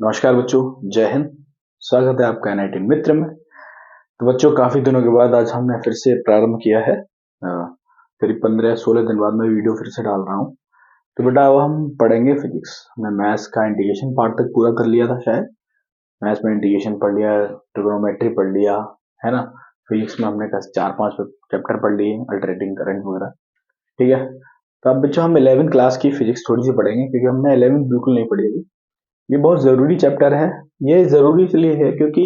नमस्कार बच्चों, जय हिंद। स्वागत है आपका NIT मित्र में। तो बच्चों, काफी दिनों के बाद आज हमने फिर से प्रारंभ किया है। करीब 15-16 दिन बाद मैं वीडियो फिर से डाल रहा हूँ। तो बेटा अब हम पढ़ेंगे फिजिक्स। हमने मैथ्स का इंटीग्रेशन पार्ट तक पूरा कर लिया था शायद। मैथ्स में इंटीग्रेशन पढ़ लिया, ट्रिग्नोमेट्री पढ़ लिया, है ना। फिजिक्स में हमने 4-5 चैप्टर पढ़ लिए, अल्टरनेटिंग करंट वगैरह। ठीक है। तो अब बच्चों हम 11th क्लास की फिजिक्स थोड़ी सी पढ़ेंगे, क्योंकि हमने 11th बिल्कुल नहीं पढ़ी अभी। ये बहुत जरूरी चैप्टर है। ये जरूरी इसलिए है क्योंकि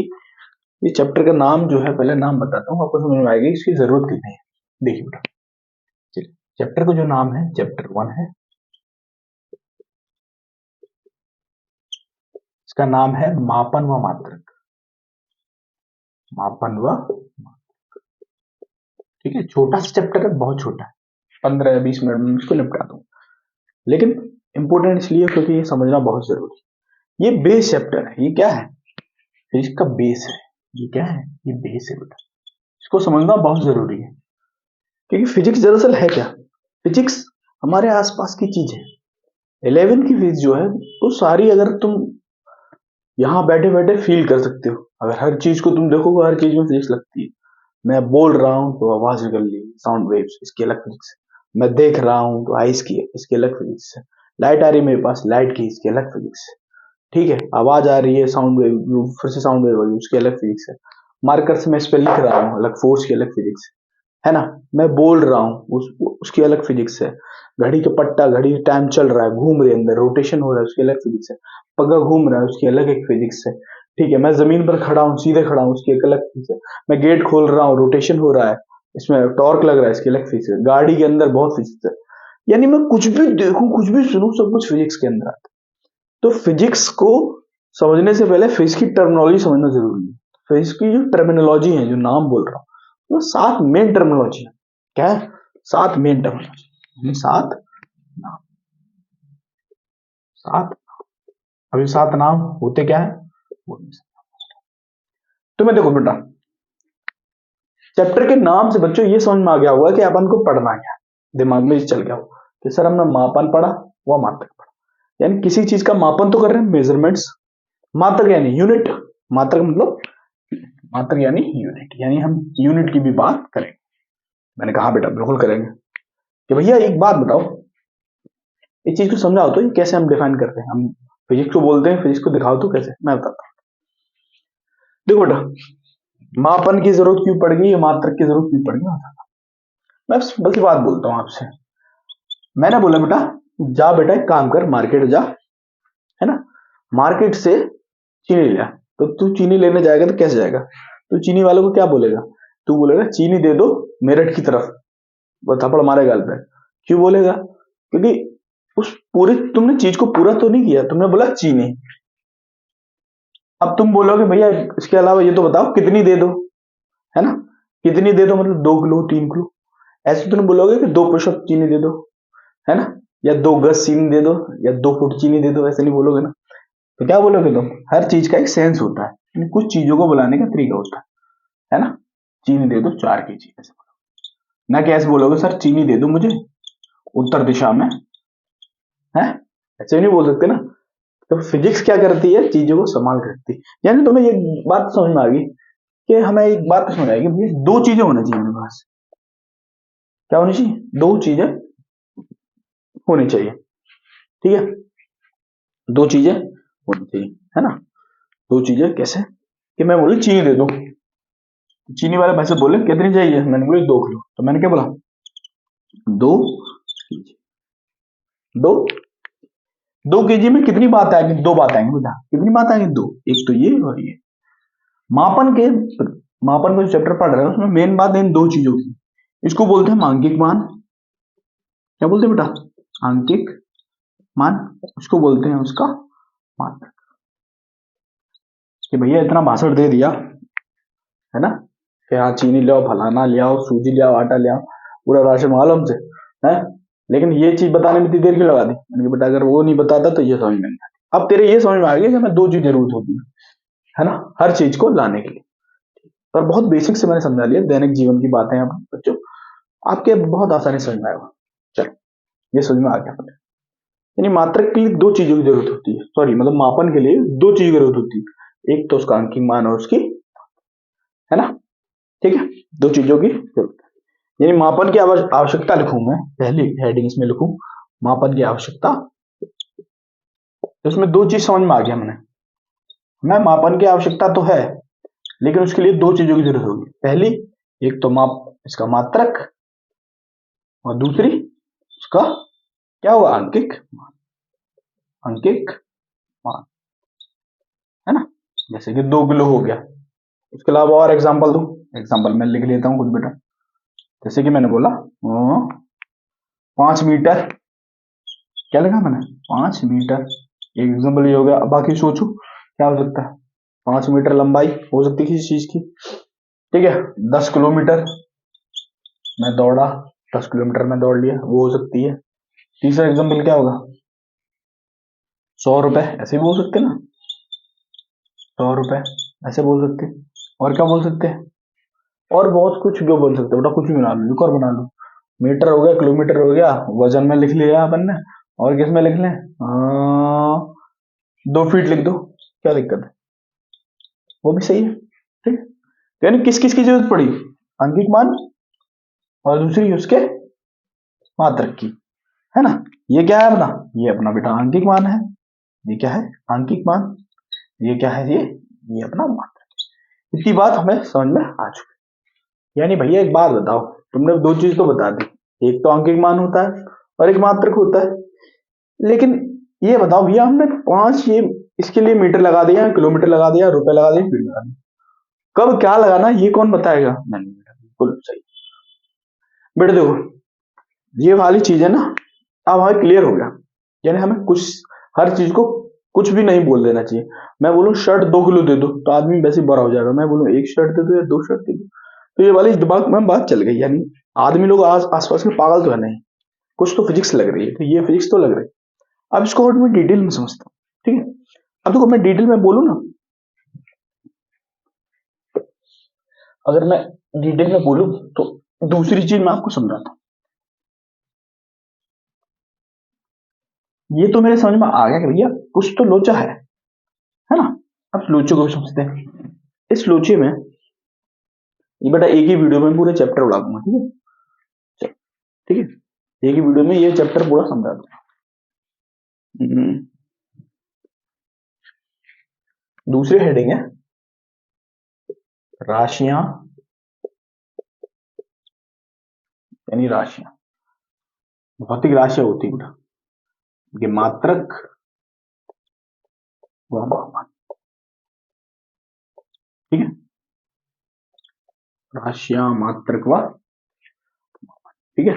ये चैप्टर का नाम जो है, पहले नाम बताता हूँ, आपको समझ में आएगी इसकी जरूरत कितनी है। देखिए बेटा, चलिए, चैप्टर का जो नाम है, चैप्टर 1 है। इसका नाम है मापन व मात्रक। मापन व मात्रक। ठीक है, छोटा सा चैप्टर है, बहुत छोटा है, 15-20 मिनट में इसको निपटा दूँ। लेकिन इंपोर्टेंट इसलिए क्योंकि ये समझना बहुत जरूरी है। ये बेस चैप्टर है। ये क्या है? फिजिक्स का बेस है। ये क्या है? ये बेस है बेटा। इसको समझना बहुत जरूरी है, क्योंकि फिजिक्स दरअसल है क्या? फिजिक्स हमारे आसपास की चीज है। 11 की फिजिक्स जो है वो सारी, अगर तुम यहाँ बैठे बैठे फील कर सकते हो, अगर हर चीज को तुम देखोगे, हर चीज में फिजिक्स लगती है। मैं बोल रहा हूँ तो आवाज निकल रही है, साउंड वेव्स, इसकी अलग फिजिक्स है। मैं देख रहा हूँ तो आइस की, इसकी अलग फिजिक्स है। लाइट आ रही है मेरे पास, लाइट की, इसकी अलग फिजिक्स है। ठीक है, आवाज आ रही है, साउंड वेव, फिर से साउंड वेव आ रही है, उसकी अलग फिजिक्स है। मार्कर से मैं इस पर लिख रहा हूँ, अलग फोर्स की अलग फिजिक्स है ना। मैं बोल रहा हूँ, उसकी अलग फिजिक्स है। घड़ी का पट्टा, घड़ी टाइम चल रहा है, घूम रही है, अंदर रोटेशन हो रहा है, उसकी अलग फिजिक्स है। पग्गा घूम रहा है, उसकी अलग एक फिजिक्स है। ठीक है, मैं जमीन पर खड़ा हूँ, सीधे खड़ा हूँ, उसकी एक अलग फिजिक्स है। मैं गेट खोल रहा हूँ, रोटेशन हो रहा है, इसमें टॉर्क लग रहा है, इसकी अलग फिजिक्स है। गाड़ी के अंदर बहुत फिजिक्स है। यानी मैं कुछ भी देखूं, कुछ भी सुनूं, सब कुछ फिजिक्स के अंदर आता है। तो फिजिक्स को समझने से पहले फिजिक्स की टर्मिनोलॉजी समझना जरूरी है। फिजिक्स की जो टर्मिनोलॉजी है, जो नाम बोल रहा हूँ, वो 7 मेन टर्मिनोलॉजी है। क्या है? 7 मेन टर्मिनोलॉजी, 7 नाम। 7, अभी 7 नाम होते क्या है वो नहीं समझा। तो मैं देखो बेटा, चैप्टर के नाम से बच्चों ये समझ में आ गया होगा कि अपन को पढ़ना क्या है। दिमाग में ये चल गया होगा कि सर हमने मापन पढ़ा, व मात्रक पढ़ा। यानी किसी चीज का मापन तो कर रहे हैं, मेजरमेंट्स। मात्रक यानी यूनिट। मात्रक मतलब मात्रक यानी यूनिट, यानी हम यूनिट की भी बात करेंगे। मैंने कहा बेटा बिल्कुल करेंगे। कि भैया एक बात बताओ, इस चीज को समझाओ तो, ये कैसे हम डिफाइन करते हैं। हम फिजिक्स को बोलते हैं, फिजिक्स को दिखाओ तो कैसे, मैं बताता हूँ। देखो बेटा, मापन की जरूरत क्यों पड़ गई, मात्रक की जरूरत क्यों पड़ गई, मैं बस बात बोलता हूँ आपसे। मैंने बोला बेटा, जा बेटा एक काम कर, मार्केट जा, है ना। मार्केट से चीनी ले। तो तू चीनी लेने जाएगा तो कैसे जाएगा? तो चीनी वालों को क्या बोलेगा? तू बोलेगा चीनी दे दो मेरठ की तरफ, वो थप्पड़ मारे गाल पे। क्यों बोलेगा? क्योंकि उस पूरी, तुमने चीज को पूरा तो नहीं किया, तुमने बोला चीनी। अब तुम बोलोगे भैया इसके अलावा ये तो बताओ कितनी दे दो, है ना। कितनी दे दो मतलब 2 किलो, 3 किलो। ऐसे तुम बोलोगे कि 2 पुशअप चीनी दे दो, है ना। या 2 गज चीनी दे दो, या 2 फुट चीनी दे दो, ऐसे नहीं बोलोगे ना। तो क्या बोलोगे तुम? हर चीज का एक सेंस होता है, कुछ चीजों को बुलाने का तरीका होता है ना। चीनी दे दो 4 kg, ऐसे ना कि ऐसे बोलोगे सर चीनी दे दो मुझे उत्तर दिशा में, है। ऐसे नहीं बोल सकते ना। तो फिजिक्स क्या करती है? चीजों को संभाल के रखती है। यानी तुम्हें ये बात समझ में आ गई कि हमें एक बात समझ आएगी, भैया 2 चीजें होनी चाहिए हमारे पास। क्या होनी चाहिए? 2 चीजें होनी चाहिए। ठीक है, 2 चीजें होनी चाहिए, है ना। 2 चीजें कैसे? कि मैं बोली चीनी दे दो, चीनी वाले पैसे बोले कितनी चाहिए, मैंने बोली 2 किलो। तो मैंने क्या बोला? 2 kg। 2 2 kg में कितनी बात आएगी? 2 बात आएंगी बेटा। कितनी बात आएंगी? 2। एक तो ये और ये। मापन के, मापन का जो चैप्टर पढ़ रहे हैं उसमें मेन बात है इन 2 चीजों की। इसको बोलते हैं आंकिक मान। क्या बोलते हैं बेटा? आंकिक मान। उसको बोलते हैं उसका मात्रक। कि भैया इतना भाषण दे दिया, है ना, कि हाँ चीनी ले आओ, फलाना ले आओ, सूजी ले आओ, आटा ले आओ, पूरा राशन मालूम हमसे, है। लेकिन ये चीज बताने में इतनी देर क्यों लगा दी? मैंने कहा बेटा अगर वो नहीं बताता तो ये समझ में नहीं आता। अब तेरे ये समझ में आ गया कि हमें 2 चीज जरूरत होती है ना, हर चीज को लाने के लिए। और बहुत बेसिक से मैंने समझा लिया, दैनिक जीवन की बातें अब बच्चों आपके बहुत आसानी से समझ में आएगा। चलो, ये समझ में आ गया। यानी मात्रक के लिए दो चीजों की जरूरत होती है, सॉरी मतलब मापन के लिए दो चीज की जरूरत होती है, एक तो उसका अंकिक मान और उसकी, है ना, ठीक है, दो चीजों की जरूरत है। यानी मापन की आवश्यकता लिखूं मैं, पहली हेडिंग इसमें लिखूं मापन की आवश्यकता, तो इसमें दो चीज समझ में आ गया मैं मापन की आवश्यकता तो है लेकिन उसके लिए दो चीजों की जरूरत होगी, पहली एक तो इसका मात्रक और दूसरी उसका क्या हुआ अंकिक मान, है ना, जैसे कि 2 किलो हो गया। इसके अलावा और एग्जांपल दूं, एग्जांपल मैं लिख लेता हूं खुद बेटा, जैसे कि मैंने बोला 5 मीटर, क्या लिखा मैंने 5 मीटर, एक एग्जाम्पल ये हो गया। अब बाकी सोचो क्या हो सकता है, 5 मीटर लंबाई हो सकती है किसी चीज की, ठीक है, 10 किलोमीटर मैं दौड़ा, 10 किलोमीटर में दौड़ लिया, वो हो सकती है। तीसरा एग्जाम्पल क्या होगा, 100 रुपए, ऐसे भी बोल सकते हैं ना, 100 रुपए ऐसे बोल सकते हैं। और क्या बोल सकते हैं, और बहुत कुछ जो बोल सकते हैं बेटा, कुछ भी बना लो, और बना लो, मीटर हो गया, किलोमीटर हो गया, वजन में लिख लिया अपन ने, और किस में लिख लें 2 फीट लिख दो, क्या दिक्कत है, वो भी सही है, ठीक है। तो यानी किस किस की जरूरत पड़ी, अंकिक मान और दूसरी उसके मात्रक की, है ना। ये क्या है अपना, ये अपना बेटा अंकिक मान है, ये क्या है अंकिक मान, ये क्या है ये अपना मात्रक। इतनी बात हमें समझ में आ चुकी। यानी भैया एक बात बताओ, तुमने दो चीज तो बता दी, एक तो अंकिक मान होता है और एक मात्रक होता है, लेकिन ये बताओ भैया हमने पांच ये इसके लिए मीटर लगा दिया, किलोमीटर लगा दिया, रुपए लगा दिया, फीट लगा दिया, कब क्या लगाना ये कौन बताएगा, नहीं बेटा बिल्कुल सही। बेटा देखो ये वाली चीज है ना, अब हमें क्लियर हो गया, यानी हमें कुछ हर चीज को कुछ भी नहीं बोल देना चाहिए। मैं बोलूं शर्ट 2 किलो दे दो तो आदमी वैसे ही बड़ा हो जाएगा, मैं बोलूं एक शर्ट दे दो या 2 शर्ट दे दो, तो ये वाली दिमाग में बात चल गई। यानी आदमी लोग आसपास के पागल तो है नहीं, कुछ तो फिजिक्स लग रही है, तो ये फिजिक्स तो लग रही है। अब इसको और मैं डिटेल में समझता हूँ, ठीक है। अब देखो मैं डिटेल में बोलूँ ना, अगर मैं डिटेल में बोलूँ तो दूसरी चीज मैं आपको समझाता हूँ। ये तो मेरे समझ में आ गया कि भैया कुछ तो लोचा है ना। अब लोचे को भी समझते हैं। इस लोचे में ये बेटा एक ही वीडियो में पूरे चैप्टर उड़ा दूंगा, ठीक है, ठीक है, एक ही वीडियो में ये चैप्टर पूरा समझा दूंगा। दूसरी हेडिंग है राशियां, यानी राशियां, भौतिक राशियां होती है बेटा, ये मात्रक व बहुमान, ठीक है, राशियां मात्रक व, ठीक है,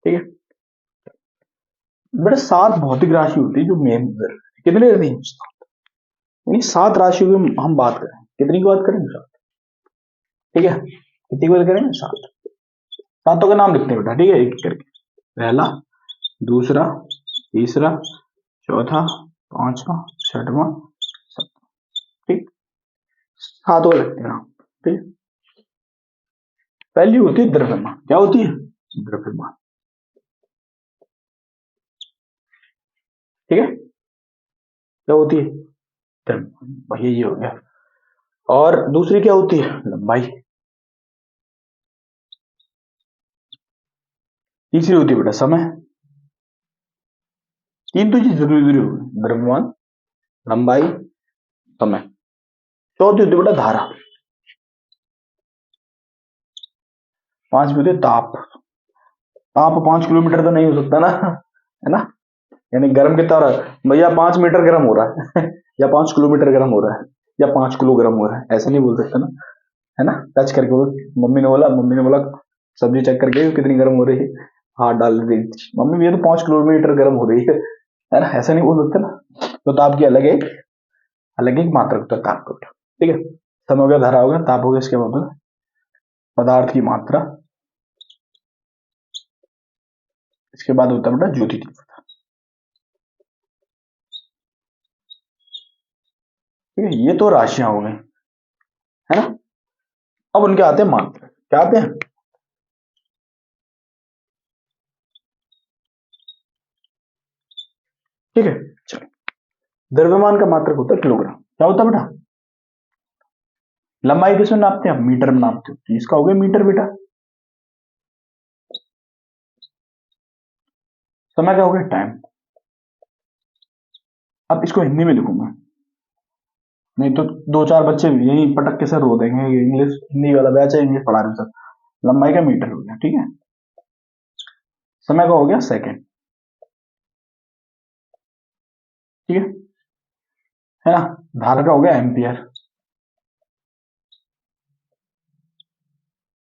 ठीक है बेटा। 7 भौतिक राशि होती है जो मेन, कितने रहती है, यानी 7 राशियों की हम बात करें, कितनी की बात करें 7, ठीक है, कितनी की बात करें 7, सातों का नाम लिखते हैं बेटा, ठीक है, एक करके, पहला, दूसरा, तीसरा, चौथा, पांचवा, छठवां, सातवां, ठीक, सातों लिखते हैं नाम, ठीक है। पहली होती है द्रव्यमान, क्या होती है द्रव्यमान, ठीक है, क्या होती है द्रव्यमान, भैया ये हो गया। और दूसरी क्या होती है लंबाई, तीसरी होती है बेटा समय, तीन तो चीज जरूरी जरूरी होगी, द्रव्यमान, लंबाई, समय। चौथी होती है बेटा धारा, पांच होती है ताप, ताप 5 किलोमीटर तो नहीं हो सकता ना, है ना, यानी गर्म कितना हो रहा है भैया, 5 मीटर गर्म हो रहा है या 5 किलोमीटर गर्म हो रहा है या 5 किलो गर्म हो रहा है, ऐसा नहीं बोल सकता ना, है ना, टच करके बोल, मम्मी ने बोला सब्जी चेक करके कितनी गर्म हो रही है, हाथ डाल दी मम्मी, ये तो 5 किलोमीटर गर्म हो रही है ना, ऐसा नहीं बोल सकते ना। तो ताप की अलग एक मात्रा होता है ताप का, ठीक है। समय हो गया, धारा हो गया, ताप हो गया, इसके बाद पदार्थ की मात्रा, इसके बाद होता है बेटा ज्योति तीव्रता, ठीक है। ये तो राशियां हो गई, है ना। अब उनके आते हैं मात्रा, क्या आते हैं, ठीक है। चलो, द्रव्यमान का मात्रक होता है किलोग्राम। क्या होता है बेटा? लंबाई किसमें नापते हैं? मीटर में नापते हो, तो इसका हो गया मीटर बेटा। समय क्या हो गया? टाइम। अब इसको हिंदी में लिखूंगा, नहीं तो दो चार बच्चे यही पटक के सर रो देंगे, इंग्लिश हिंदी वाला बैच है, इंग्लिश पढ़ा रहे सर। लंबाई का मीटर हो गया, ठीक है। समय का हो गया सेकंड, ठीक है ना। धारा का हो गया एम्पियर,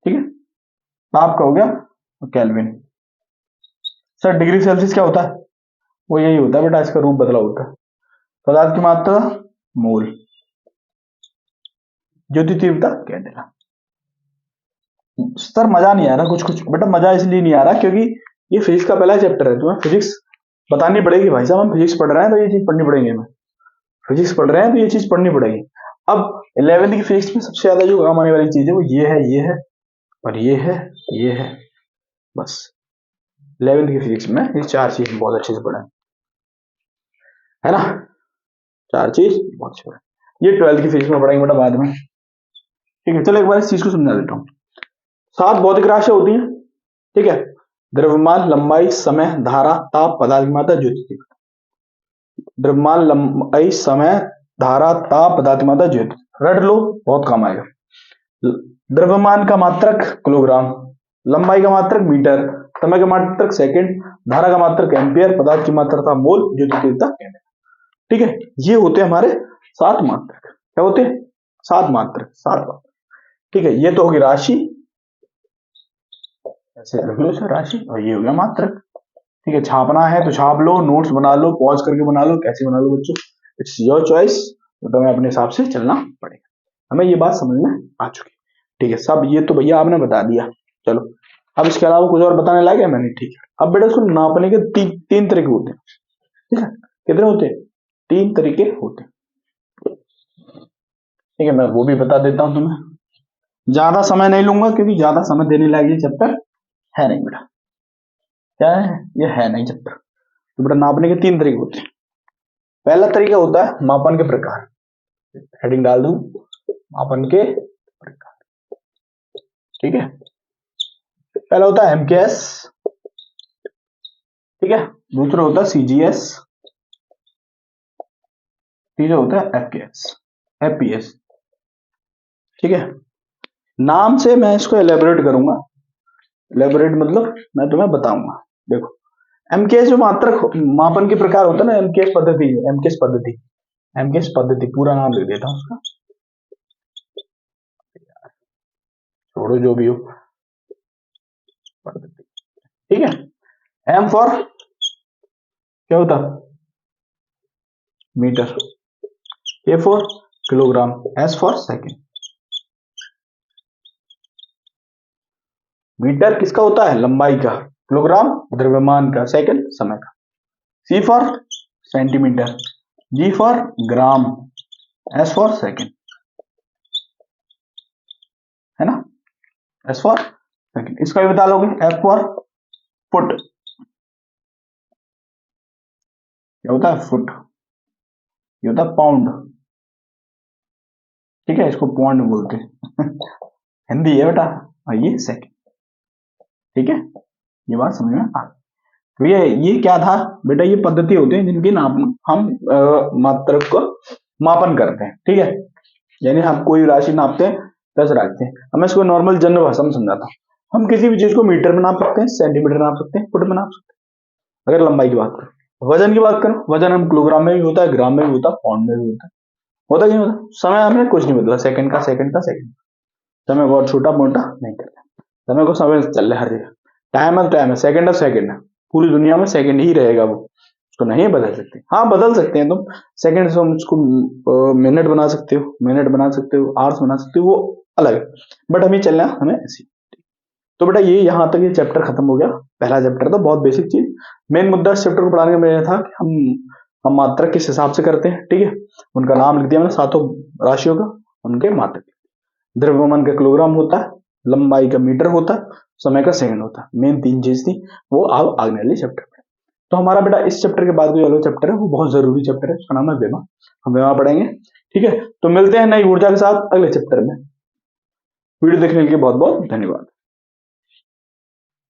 ठीक है। ताप का हो गया केल्विन। सर डिग्री सेल्सियस क्या होता है? वो यही होता है बेटा, इसका रूप बदला होता है। पदार्थ की मात्रा मोल, ज्योति तीव्रता कैंडेला। सर मजा नहीं आ रहा, कुछ कुछ बेटा मजा इसलिए नहीं आ रहा क्योंकि ये फिजिक्स का पहला चैप्टर है, तुम्हें फिजिक्स बतानी पड़ेगी। भाई साहब हम फिजिक्स पढ़ रहे हैं तो ये चीज पढ़नी पड़ेगी, हमें फिजिक्स पढ़ रहे हैं तो ये चीज पढ़नी पड़ेगी। अब 11वीं की फिजिक्स में सबसे ज्यादा जो काम आने वाली चीज है वो ये है और ये है, बस। 11वीं की फिजिक्स में ये चार चीज बहुत अच्छे से पढ़े, है ना। चार चीज बहुत अच्छे पढ़े। ये 12वीं की फिजिक्स में पढ़ेंगे बेटा बाद में, ठीक है। चलो एक बार इस चीज को समझा देता हूँ। 7 भौतिक राशियां होती हैं, ठीक है। द्रव्यमान, लंबाई, समय, धारा, ताप, पदार्थ की मात्रा, ज्योति। द्रव्यमान, लंबाई, समय, धारा, ताप, पदार्थ की मात्रा, ज्योति। रट लो, बहुत काम आएगा। द्रव्यमान का मात्रक किलोग्राम, लंबाई का मात्रक मीटर, समय का मात्रक सेकंड, धारा का मात्रक एम्पियर, पदार्थ की मात्रा मोल, ज्योति तीव्रता केंद्र, ठीक है। ये होते हैं हमारे 7 मात्रक। क्या होते हैं? 7 मात्रक, 7 मात्रक, ठीक है। ये तो होगी राशि, ऐसे रख लो सर राशि, और ये हो गया मात्रक, ठीक है। छापना है तो छाप लो, नोट्स बना लो, पॉज करके बना लो, कैसे बना लो बच्चों, इट्स योर चॉइस, तो तुम्हें अपने हिसाब से चलना पड़ेगा। हमें ये बात समझ में आ चुकी, ठीक है। सब ये तो भैया आपने बता दिया। चलो अब इसके अलावा कुछ और बताने लायक है मैंने, ठीक है। अब बेटा इसको नापने के तीन तरीके होते हैं, ठीक है। कितने होते हैं? 3 तरीके होते हैं, ठीक है। मैं वो भी बता देता हूं तुम्हें, ज्यादा समय नहीं लूंगा क्योंकि ज्यादा समय देने लायक ये चैप्टर है नहीं बेटा। क्या है? ये है नहीं चैप्टर। तो बेटा नापने के 3 तरीके होते हैं। पहला तरीका होता है मापन के प्रकार, हेडिंग डाल दूं, मापन के प्रकार, ठीक है। पहला होता है एमकेएस, ठीक है। दूसरा होता है सीजीएस, तीसरा होता है एफकेएस, एफपीएस, ठीक है। नाम से मैं इसको एलेबोरेट करूंगा, एलेबोरेट मतलब मैं तुम्हें बताऊंगा। देखो एमकेएस जो मात्रक मापन के प्रकार होता है ना, एमकेएस पद्धति, एमकेएस पद्धति, एमकेएस पद्धति पूरा नाम लिख देता हूं उसका, छोड़ो जो भी हो, पद्धति, ठीक है। एम फॉर क्या होता? Metre, A for kilogram, S for second. Metre किसका होता है? लंबाई का, किलोग्राम द्रव्यमान का, सेकेंड समय का। C for centimetre, G for gram, S for second, है ना, एस फॉर सेकेंड। इसका भी बता लोगे, एफ फॉर फुट, क्या होता है? फुट। ये होता है पाउंड, ठीक है, इसको पौंड बोलते हैं हिंदी है बेटा। और ये सेकेंड, ठीक है। ये बात समझ में आ, तो ये क्या था बेटा? ये पद्धति होती है जिनकी नाप हम मात्रक को मापन करते हैं, ठीक है। यानी हम कोई राशि नापते हैं, 10 रखते हैं। अब मैं इसको नॉर्मल जनरल भाषा में समझाता हूँ। हम किसी भी चीज को मीटर में नाप सकते हैं, सेंटीमीटर नाप सकते हैं, फुट में नाप सकते हैं। अगर लंबाई की बात करो, वजन की बात करो, वजन हम किलोग्राम में भी होता है, ग्राम में भी होता है, पाउंड में भी होता है। होता कि नहीं होता? समय हमने कुछ नहीं बदला, सेकंड का सेकंड का सेकंड, समय बहुत छोटा मोटा नहीं करता, समय को समय से चल रहा है हर जगह। टाइम है टाइम है, सेकंड है सेकंड है, पूरी दुनिया में सेकंड ही रहेगा वो, उसको नहीं बदल सकते। हाँ बदल सकते हैं तुम, सेकंड से उसको मिनट बना सकते हो, मिनट बना सकते हो, आवर्स बना सकते हो, वो अलग है, बट हमें चलना हमें ऐसी। तो बेटा ये यहाँ तक ये चैप्टर खत्म हो गया। पहला चैप्टर था, बहुत बेसिक चीज। मेन मुद्दा इस चैप्टर को पढ़ाने का मेरा था कि हम मात्रक किस हिसाब से करते हैं, ठीक है। उनका नाम लिख दिया मैंने, 7 राशियों का, उनके मात्रक। द्रव्यमान का किलोग्राम होता है, लंबाई का मीटर होता है, समय का सेकंड होता है। मेन 3 चीज थी, वो आप आगे वाले चैप्टर में। तो हमारा बेटा इस चैप्टर के बाद जो अगला चैप्टर है वो बहुत जरूरी चैप्टर है, उसका नाम है वेमा। हम वेमा पढ़ेंगे, ठीक है। तो मिलते हैं नई ऊर्जा के साथ अगले चैप्टर में। वीडियो देखने के लिए बहुत बहुत धन्यवाद।